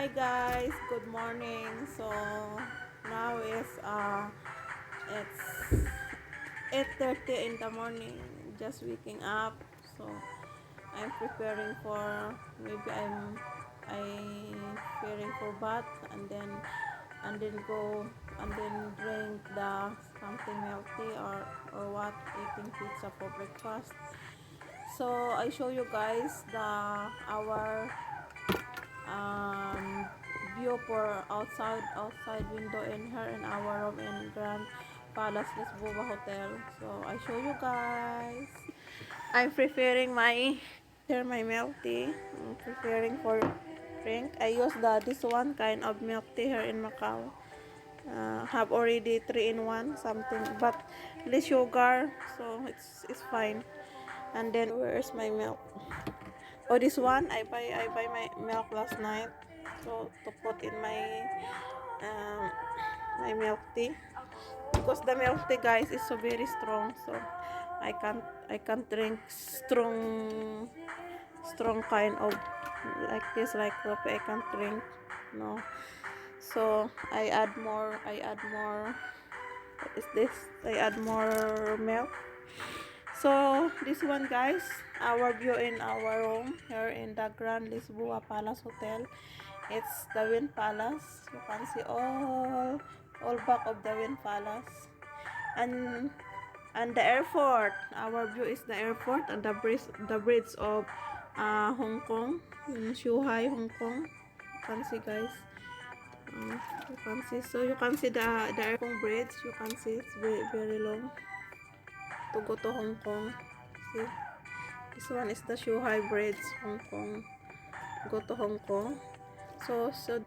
Hi guys, good morning. So now it's 8:30 in the morning. Just waking up. So I'm preparing for I preparing for bath and then go and then drink the something milky or what eating pizza for breakfast. So I show you guys the our um, view for outside window in here in our room in Grand Palace Lisboa Hotel. So I show you guys. I'm preparing my milk tea. I'm preparing for drink. I use this one kind of milk tea here in Macau. Have already 3 in 1 something, but less sugar, so it's fine. And then where's my milk? Oh, this one I buy my milk last night, so to put in um, my milk tea, because the milk tea guys is so very strong, so I can't drink strong kind of like this, like coffee. I can't drink, no. So I add more. What is this? I add more milk. So this one guys, our view in our room here in the Grand Lisboa Palace Hotel. It's the Wind Palace. You can see all back of the Wind Palace. And the airport. Our view is the airport and the bridge of Hong Kong, in Shuhai, Hong Kong. You can see guys. You can see. So you can see the Hong Kong bridge. You can see it's very very long to go to Hong Kong. See, this one is the Shuhai Bridge, Hong Kong. Go to Hong Kong. So see,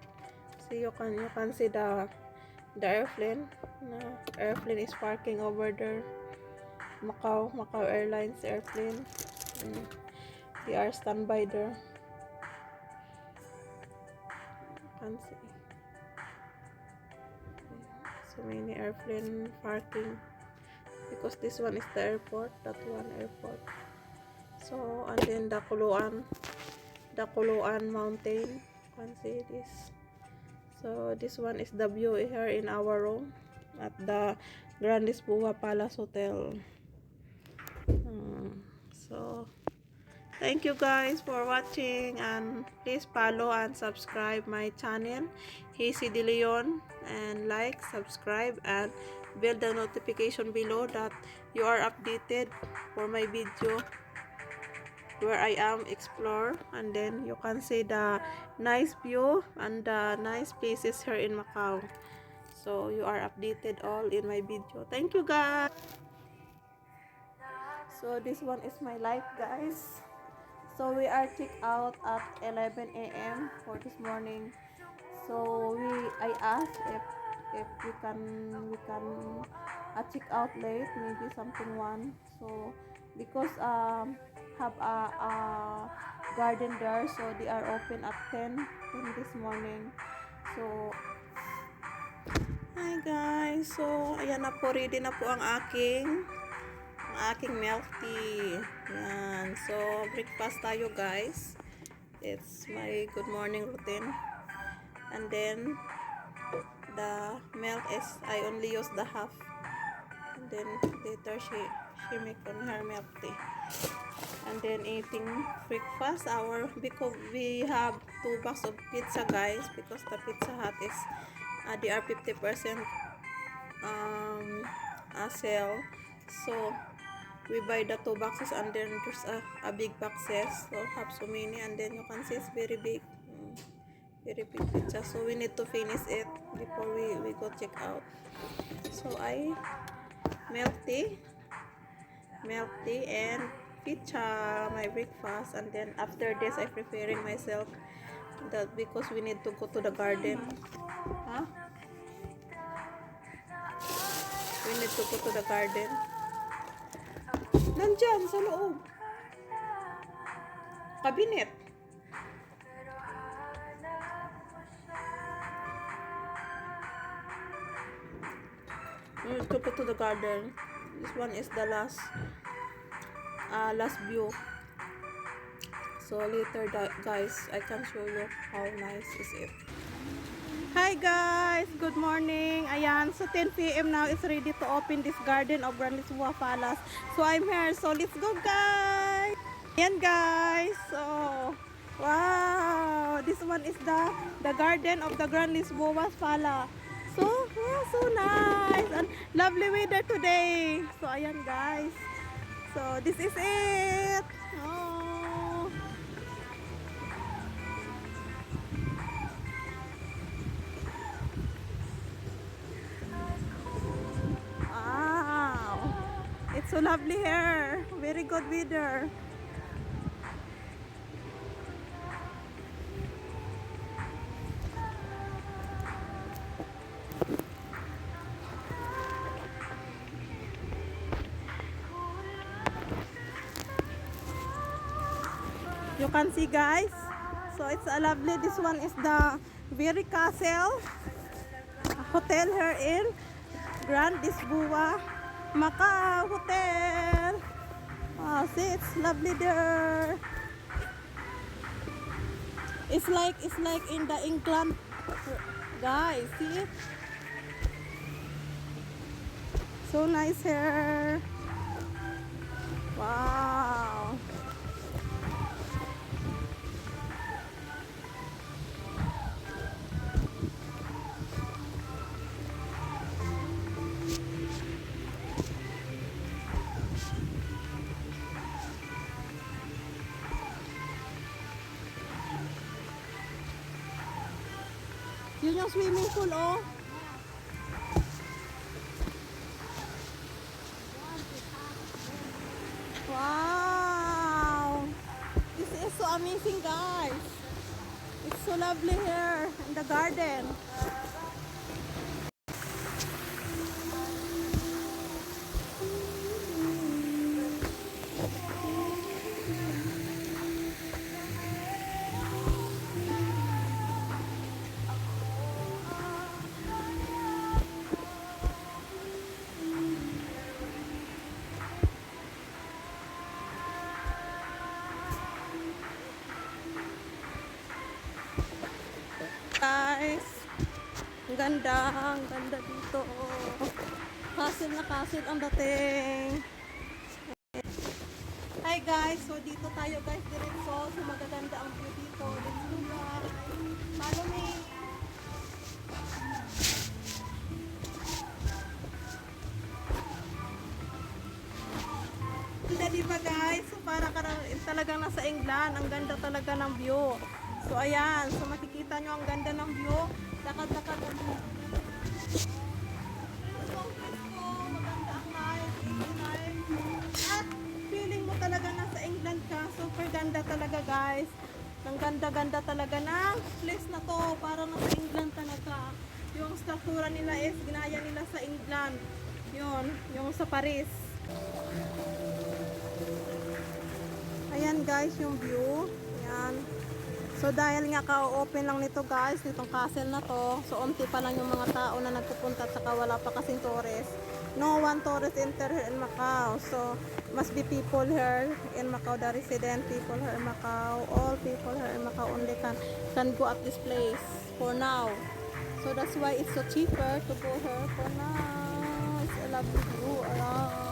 you can see the airplane. Airplane is parking over there. Macau Airlines airplane. Mm, they are standby there. You can see so many airplane parking, because this one is the airport, that one airport. So and then the Kuluan mountain. You can see this. So this one is the view here in our room at the Grand Lisboa Palace Hotel. So thank you guys for watching, and please follow and subscribe my channel, Hazy De Leon, and like, subscribe, and bell the notification below that you are updated for my video where I am explore, and then you can see the nice view and the nice places here in Macau. So you are updated all in my video. Thank you guys. So this one is my life guys. So we are checked out at 11 a.m. for this morning. So I asked if we can check out late, maybe something one. So because have a garden there, so they are open at 10 this morning. So hi guys. So ayan na po, ready na po ang aking milk tea. Yan. So, breakfast tayo guys. It's my good morning routine. And then, the milk is, I only use the half. And then, later she make on her milk tea. And then, eating breakfast. Because we have 2 boxes of pizza guys. Because the Pizza Hut is, they are 50% sale. So, we buy the 2 boxes, and then there's a big boxes, so have so many, and then you can see it's very big, very big pizza. So we need to finish it before we go check out. So I milk tea and pizza, my breakfast, and then after this I preparing myself that because we need to go to the garden. We need to go to the garden. Nandyan sa loob. Cabinet. We need to go to the garden. This one is the last view. So later guys, I can show you how nice is it. Hi guys, good morning. Ayan, so 10 p.m. now is ready to open this garden of Grand Lisboa Palace. So I'm here, so let's go guys. Ayan guys, so wow, this one is the garden of the Grand Lisboa Palace. So, wow, so nice and lovely weather today. So ayan guys. So this is it. Oh. Wow. It's so lovely here. Very good weather. You can see guys. So it's a lovely. This one is the Very Castle Hotel here in Grand Lisboa Macau Hotel. Oh, see, it's lovely there. It's like in the England, guys. See, so nice here. Wow. Yun yung swimming pool, oh. Wow. This is so amazing, guys. It's so lovely here in the garden. Guys, ang ganda dito. Castle na castle ang dating. Hi guys, so dito tayo guys, diretso. So magaganda ang view dito. Let's go guys. Follow me. Ganda diba guys? So para ka talagang nasa England. Ang ganda talaga ng view. So ayan, so makikita nyo ang ganda ng view. Lakad-lakad ang view. Maganda ang light, easy life. At feeling mo talaga nasa England ka. Super ganda talaga guys. Ang ganda-ganda talaga ng place na to. Para nasa England talaga. Yung struktura nila is ginaya nila sa England. Yun, yung sa Paris. Ayan guys yung view. Ayan. So dahil nga ka-open lang nito guys, nitong castle na to, so unti pa lang yung mga tao na nagpupunta at saka wala pa kasing tourist. No one tourist enter here in Macau. So must be people here in Macau, the resident people here in Macau. All people here in Macau only can go at this place for now. So that's why it's so cheaper to go here for now. It's a lovely view around.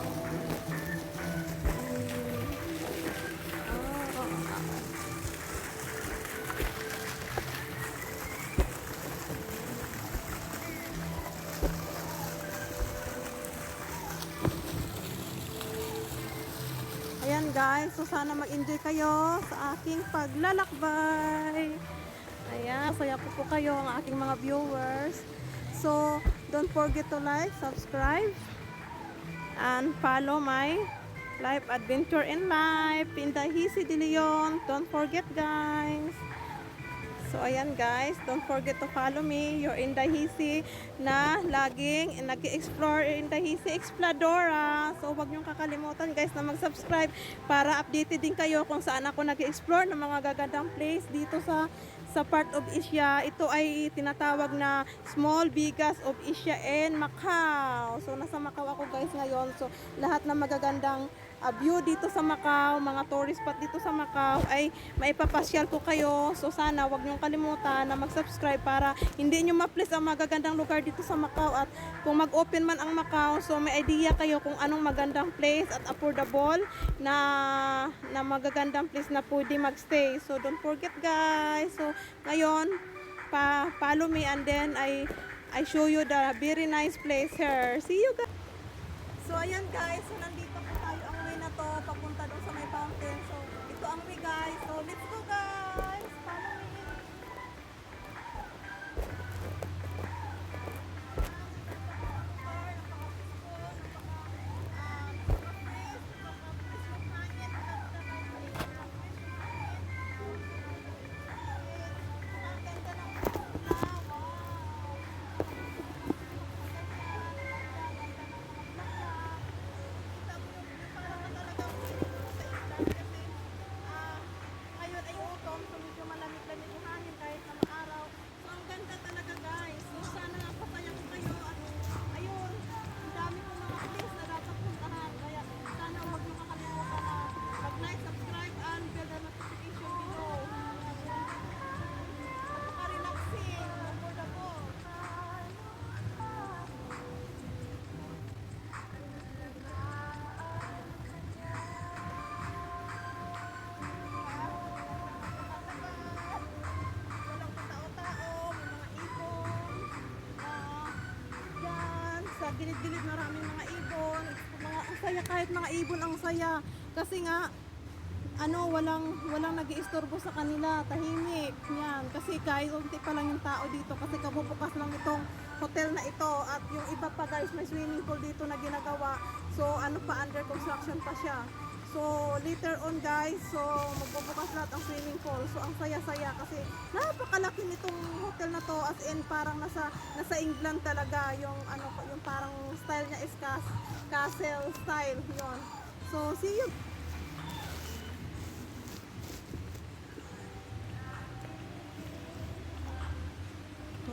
Ayan guys, so sana mag-enjoy kayo sa aking paglalakbay. Ayan, saya po kayo ang aking mga viewers. So, don't forget to like, subscribe, and follow my life adventure in life in Dahisi de Leon. Don't forget guys. So ayan guys, don't forget to follow me. You're in Dahisi na laging nag-explore in Dahisi Exploradora. So wag niyong kakalimutan guys na mag-subscribe para updated din kayo kung saan ako nag-explore ng mga gagandang place dito sa part of Asia. Ito ay tinatawag na Small Bigas of Asia and Macau. So nasa Macau ako guys ngayon. So lahat ng magagandang view dito sa Macau, mga tourist spot dito sa Macau, ay maipapasyal ko kayo. So sana wag niyong kalimutan na mag-subscribe para hindi niyo ma-miss ang magagandang lugar dito sa Macau. At kung mag-open man ang Macau, so may idea kayo kung anong magandang place at affordable na magagandang place na pwede magstay. So don't forget guys. So ngayon, follow me and then I show you the very nice place here. See you guys. So ayan guys, so nandito po tayo ang way na to papunta doon sa may fountain. So ito ang way guys. So let's go guys. Follow me. Gilid-gilid maraming mga ibon, ang saya, kahit mga ibon ang saya kasi nga walang nag-iistorbo sa kanila, tahimik yan, kasi kahit unti pa lang yung tao dito kasi kabubukas lang itong hotel na ito. At yung iba pa guys, may swimming pool dito na ginagawa, so under construction pa siya. So later on guys, so magbubukas lahat ang swimming pool. So ang saya-saya kasi napakalaki nitong hotel na to, as in parang nasa England talaga yung yung parang style niya is castle style yon. So see you.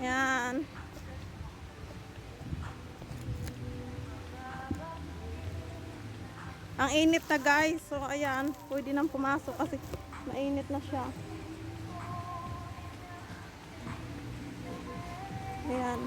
Yan. Ang init na guys. So ayan, pwede nang pumasok kasi mainit na siya. Ayan.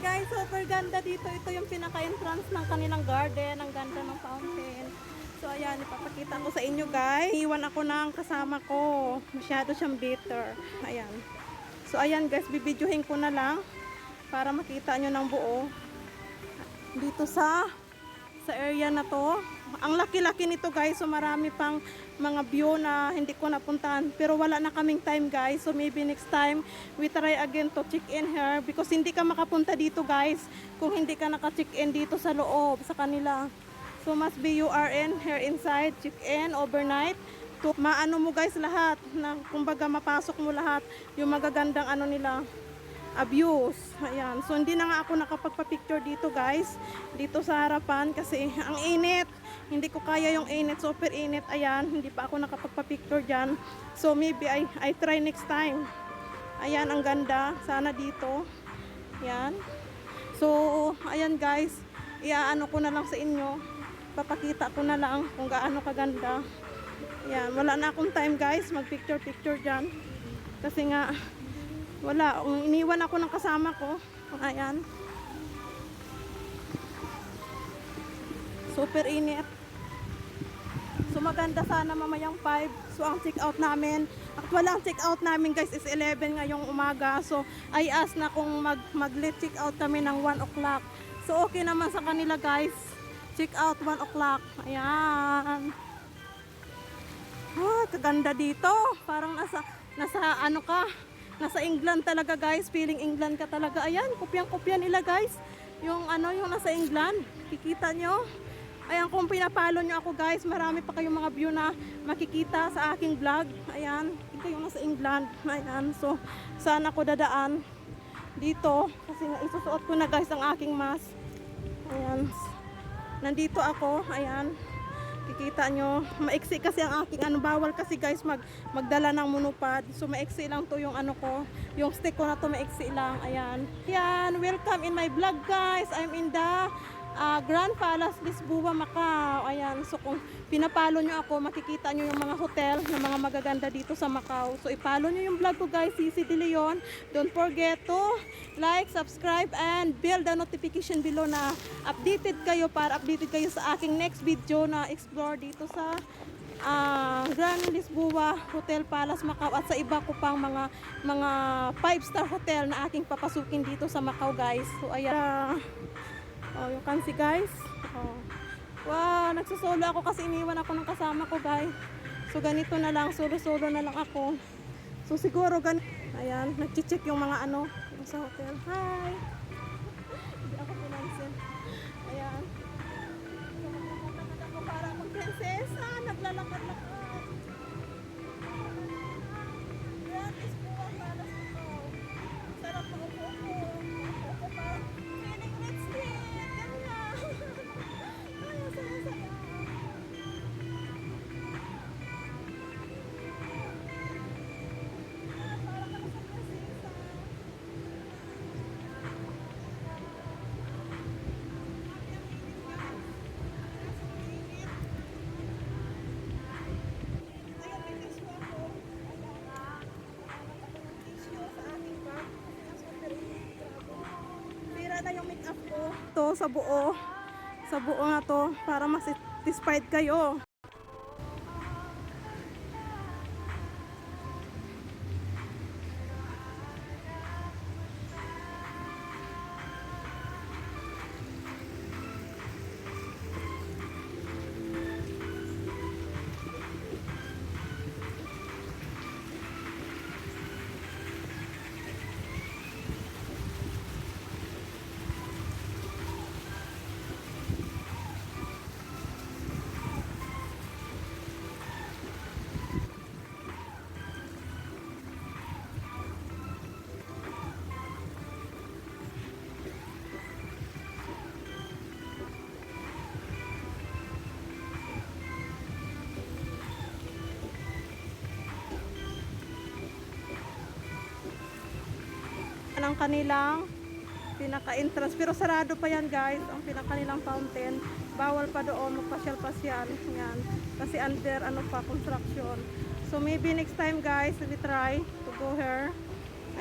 Guys, super ganda dito. Ito yung pinaka-entrance ng kanilang garden. Ang ganda ng fountain. So ayan, ipapakita ko sa inyo guys. Iwan ako ng kasama ko. Masyado siyang bitter. Ayan. So ayan guys, bibidyohin ko na lang para makita nyo ng buo. Dito sa area na to. Ang laki-laki nito guys. So marami pang mga view na hindi ko napuntahan. Pero wala na kaming time guys. So maybe next time we try again to check in here. Because hindi ka makapunta dito guys kung hindi ka naka-check in dito sa loob sa kanila. So must be you are in here inside, check in overnight. To maano mo guys lahat, na kumbaga mapasok mo lahat yung magagandang ano nila, views. Ayan. So hindi na nga ako nakapagpa-picture dito guys, dito sa harapan kasi ang init. Hindi ko kaya yung init, super init. Ayan, hindi pa ako nakapagpa-picture diyan. So maybe I try next time. Ayan, ang ganda. Sana dito. Ayan. So ayan guys, iaano ko na lang sa inyo. Papakita ko na lang kung gaano kaganda. Yan, wala na akong time guys mag-picture dyan. Kasi nga, wala. Iniwan ako ng kasama ko. Ayan. Super init. So maganda sana mamayang 5. So ang check out namin, actually ang check out namin guys is 11 ngayong umaga. So I asked na kung mag-late check out kami ng 1 o'clock. So okay naman sa kanila guys. Check out 1 o'clock. Ayan. Oh, kaganda dito. Parang nasa ano ka? Nasa England talaga guys. Feeling England ka talaga. Ayan, kopyang-kopya nila guys. Yung ano, yung nasa England. Kikita nyo? Ayan, kung pinapalo nyo ako guys, marami pa kayong mga view na makikita sa aking vlog. Ayan, ito yung nasa England. Ayan, so saan ako dadaan dito? Kasi nga isusuot ko na guys ang aking mask. Ayan. Nandito ako, ayan. Kikita nyo, maiksi kasi ang aking ano, bawal kasi guys magdala ng monopod. So maiksi lang to yung ano ko, yung stick ko na to maiksi lang, ayan. Ayan, welcome in my vlog guys. I'm in the Grand Palace Lisboa, Macau. Ayan, so kung pinapalo nyo ako, makikita nyo yung mga hotel na mga magaganda dito sa Macau. So ipalo nyo yung vlog ko guys, Cici De Leon. Don't forget to like, subscribe, and bell the notification below na updated kayo para updated kayo sa aking next video na explore dito sa Grand Lisboa Hotel Palace Macau at sa iba ko pang mga 5-star hotel na aking papasukin dito sa Macau guys. So ayan. Oh, you can see guys. Oh. Wow, nagsusolo ako kasi iniwan ako ng kasama ko guys. So ganito na lang, solo-solo na lang ako. So siguro ayan, nag-check yung mga ano sa hotel. Hi. Hindi ako pinansin. Ayan. So magpupunta ako para mag-prinsesa, naglalakad-lakad. Yan, Lisboa Palace ito. Sarap maupo-upo. Upo parang feeling rich din. Na yung make up ko to sa buo na to para mas satisfied kayo. Ang kanilang pinaka-entrance, pero sarado pa yan guys, ang pinakanilang fountain. Bawal pa doon magpasyal-pasyal yan kasi under ano pa, construction. So maybe next time guys we try to go here.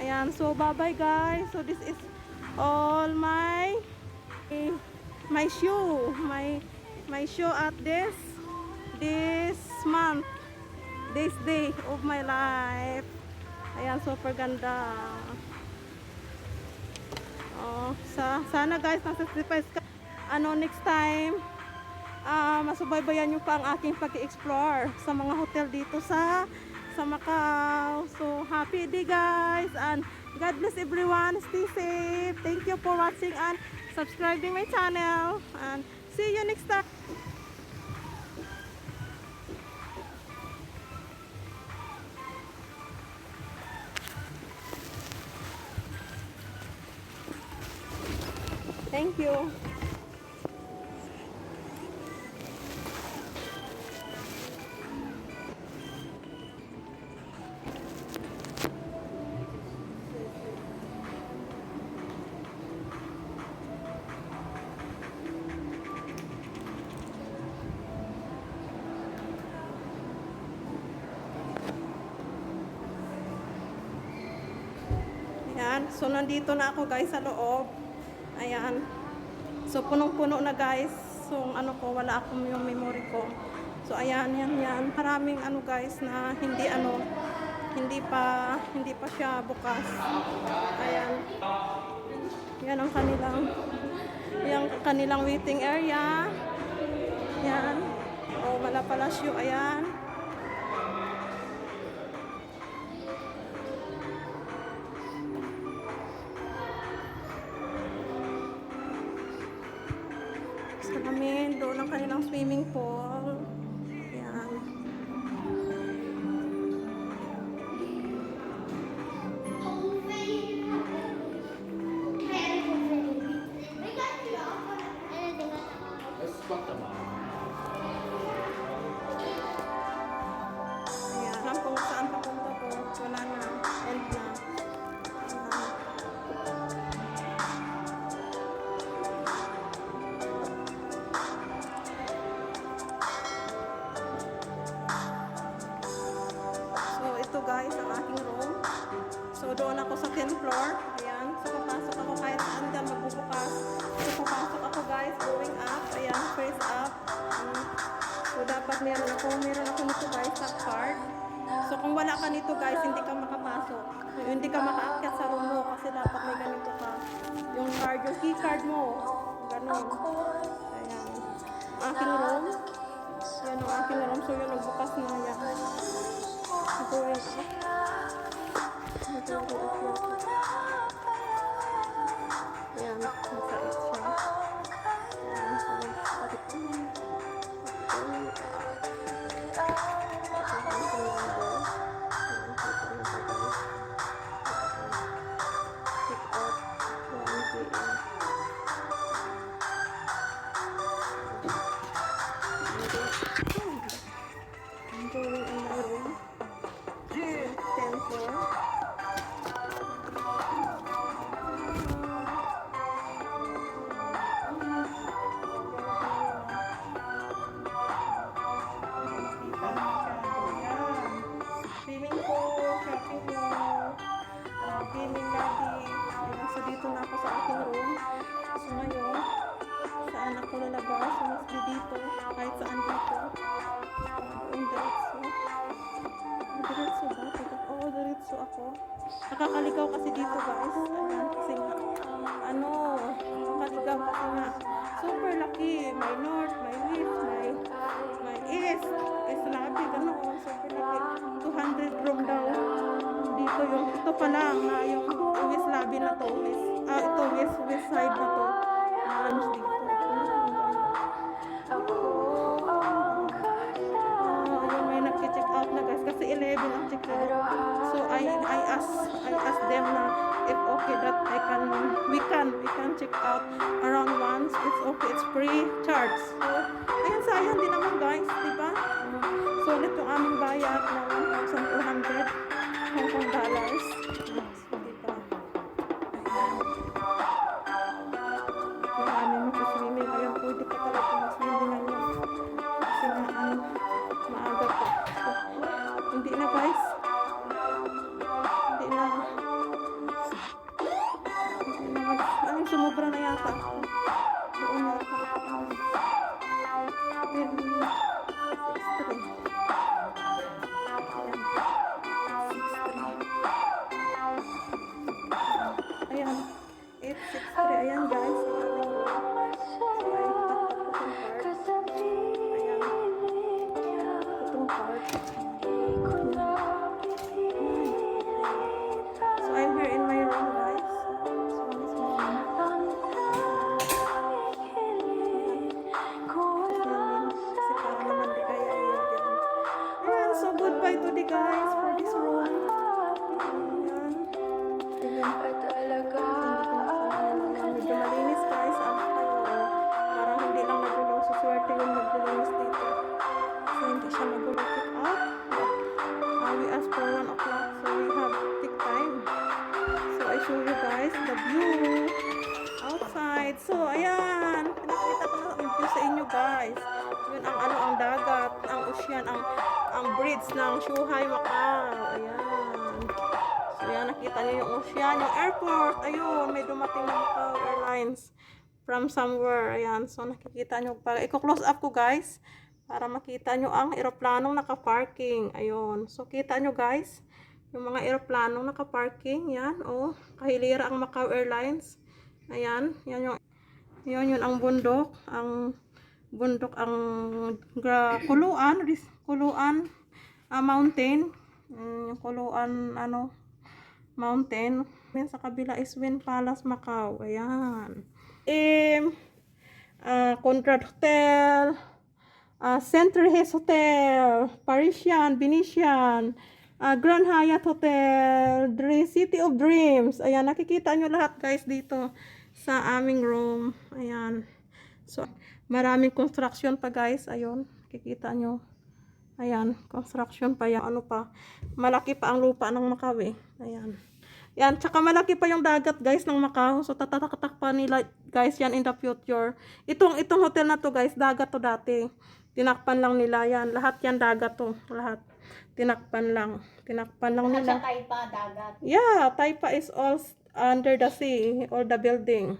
Ayan, so bye bye guys. So this is all my shoe, my shoe at this month, this day of my life. Ayan, super ganda. Oh, sana guys, nasa-sacrifice ka. Next time, masubaybayan nyo pa ang aking pag-explore sa mga hotel dito sa Macau. So, happy day guys, and God bless everyone. Stay safe. Thank you for watching and subscribing my channel. And see you next time. Thank you. Ayan, so nandito na ako guys sa loob. Ayan. So punong-puno na guys. So wala akong yung memory ko. So ayan, yan. Maraming guys na hindi pa siya bukas. Ayan. Yan ang kanilang waiting area. Yan. Oh, Malapalasyo, ayan. Sa namin, doon ang kanilang swimming pool. Ayan. Ayan, kung saan papunta po, wala na, end na. Guys, ang aking room. So, doon ako sa 10th floor. Ayan. So, papasok ako kahit saan dyan magbubukas. So, papasok ako guys, going up. Ayan, face up. So, dapat meron ako nito guys, sa card. So, kung wala ka nito guys, hindi ka makapasok. Hindi ka makaakyat sa room mo kasi dapat may ganito ka. Yung card, yung key card mo. Ganon. Ayan. Aking room. Yan ang aking room. So, yun, nagbukas na yan. Going up. Ayan, masait siya. I'm going in my room. 10th floor. Swimming pool, shopping mall, gaming lobby. So dito na ako sa aking room. So ngayon, saan ako lalabas? So mostly dito, kahit saan dito. Diretso ba? Oo, diretso ako. Nakakaligaw kasi dito guys. Ayan, kasi nga, nakakaligaw kasi nga. Super laki. May north, may west, may east. Labi, gano'n. Super laki. 200 room daw. Dito ito pa lang, yung west lobby na to. Ito, west side na to. Dito. Check out na guys kasi 11 ang check out. So I asked them na if okay that we can check out around once. It's okay, it's free charge. So ayun, sayang din naman guys, di ba? So ulit yung aming bayad na 1,200 Hong Kong dollars. So di ba? Marami mag-swimming. Ayun, pwede ka talaga mag-swimming ngayon. Kasi nga maaga pa. Hindi na guys. Hindi na Parang sumobra na yata ako. Doon na ako. Then, 6'3". Ayan. 8'6'3". Ayan guys. So, ay tatak ko itong part. So, I'm here in my room guys. So goodbye to the guys for this room. Medyo malinis guys. Parang hindi lang nagulaw. So swerte yung naglinis dito. So hindi siya magulo. Pick up. We asked for 1 o'clock. So we have take time. So I show you guys the view outside. So ayan. Pinakita ko na ang view sa inyo guys. Yun ang ang dagat, ang ocean, ang bridge ng Zhuhai, Macau. Ayan. So yan, nakita niyo yung ocean, yung airport. Ayun, may dumating na Macau Airlines from somewhere. Ayan, so nakikita niyo. I-close up ko guys para makita niyo ang eroplanong naka-parking. Ayun. So kita niyo guys, yung mga eroplanong naka-parking. Yan, oh, kahilira ang Macau Airlines. Ayan, yan yun ang bundok, ang Kuluan mountain, Kuluan mountain. Sa kabila is Wynn Palace Macau. Ayan. Conrad Hotel, Century Hotel, Parisian, Venetian, Grand Hyatt Hotel, City of Dreams. Ayan, nakikita nyo lahat guys dito sa aming room. Ayan. So, maraming construction pa guys. Ayun, kikita nyo. Ayan, construction pa yan. Ano pa? Malaki pa ang lupa ng Macau eh. Ayan. Yan, tsaka malaki pa yung dagat guys ng Macau. So, tatatatak pa nila guys yan in the future. Itong hotel na to guys, dagat to dati. Tinakpan lang nila yan. Lahat yan dagat to. Lahat. Tinakpan lang nila. Sa Taipa, dagat. Yeah, Taipa is all under the sea, all the building.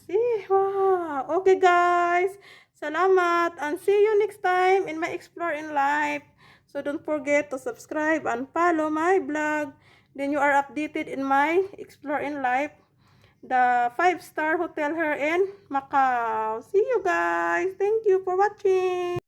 See, wow. Okay guys, salamat and see you next time in my Explore in Life. So don't forget to subscribe and follow my vlog. Then you are updated in my Explore in Life, the 5-star hotel here in Macau. See you guys. Thank you for watching.